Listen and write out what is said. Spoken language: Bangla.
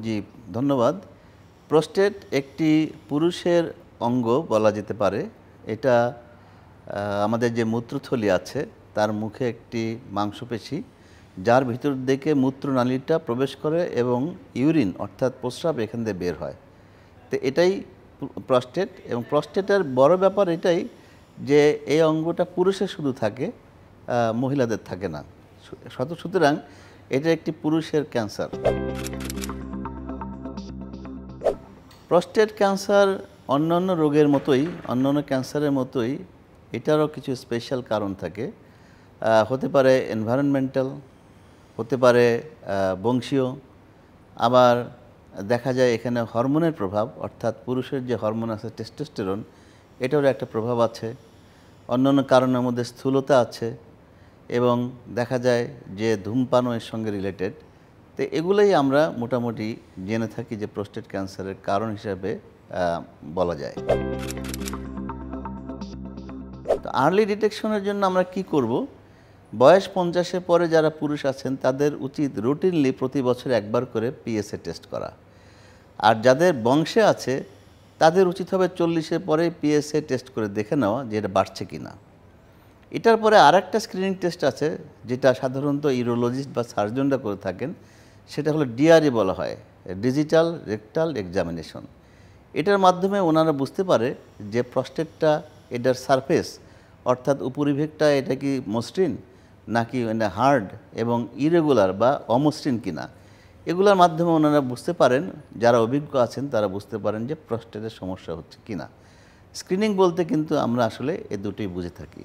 জি, ধন্যবাদ। প্রোস্টেট একটি পুরুষের অঙ্গ বলা যেতে পারে। এটা আমাদের যে মূত্রথলি আছে তার মুখে একটি মাংসপেশি, যার ভিতর দিকে মূত্রনালীটা প্রবেশ করে এবং ইউরিন অর্থাৎ প্রস্রাব এখান দিয়ে বের হয়। তো এটাই প্রস্টেট, এবং প্রস্টেটের বড় ব্যাপার এটাই যে এই অঙ্গটা পুরুষের শুধু থাকে, মহিলাদের থাকে না। সুতরাং এটা একটি পুরুষের ক্যান্সার। প্রস্টেট ক্যান্সার অন্যান্য রোগের মতোই, অন্যান্য ক্যান্সারের মতোই এটারও কিছু স্পেশাল কারণ থাকে। হতে পারে এনভায়রনমেন্টাল, হতে পারে বংশীয়, আবার দেখা যায় এখানে হরমোনের প্রভাব, অর্থাৎ পুরুষের যে হরমোন আছে টেস্টোস্টেরন, এটারও একটা প্রভাব আছে। অন্যান্য কারণের মধ্যে স্থূলতা আছে, এবং দেখা যায় যে ধূমপানও এর সঙ্গে রিলেটেড। তো এগুলোই আমরা মোটামুটি জেনে থাকি যে প্রোস্টেট ক্যান্সারের কারণ হিসাবে বলা যায়। তো আর্লি ডিটেকশনের জন্য আমরা কি করব? বয়স 50-এর পরে যারা পুরুষ আছেন তাদের উচিত রুটিনলি প্রতি বছর একবার করে পিএসএ টেস্ট করা। আর যাদের বংশে আছে তাদের উচিত হবে 40-এর পরে পিএসএ টেস্ট করে দেখে নেওয়া যে এটা বাড়ছে কিনা। এটার পরে আরেকটা স্ক্রিনিং টেস্ট আছে যেটা সাধারণত ইউরোলজিস্ট বা সার্জনরা করে থাকেন, সেটা হলো ডিআরই বলা হয়, ডিজিটাল রেকটাল এক্সামিনেশন। এটার মাধ্যমে ওনারা বুঝতে পারে যে প্রস্টেটটা, এটার সারফেস অর্থাৎ উপরিভাগটা এটা কি মসৃণ নাকি হার্ড এবং ইরেগুলার বা অমসৃণ কিনা। এগুলোর মাধ্যমে ওনারা বুঝতে পারেন, যারা অভিজ্ঞ আছেন তারা বুঝতে পারেন যে প্রস্টেটের সমস্যা হচ্ছে কিনা। স্ক্রিনিং বলতে কিন্তু আমরা আসলে এই দুটোই বুঝে থাকি।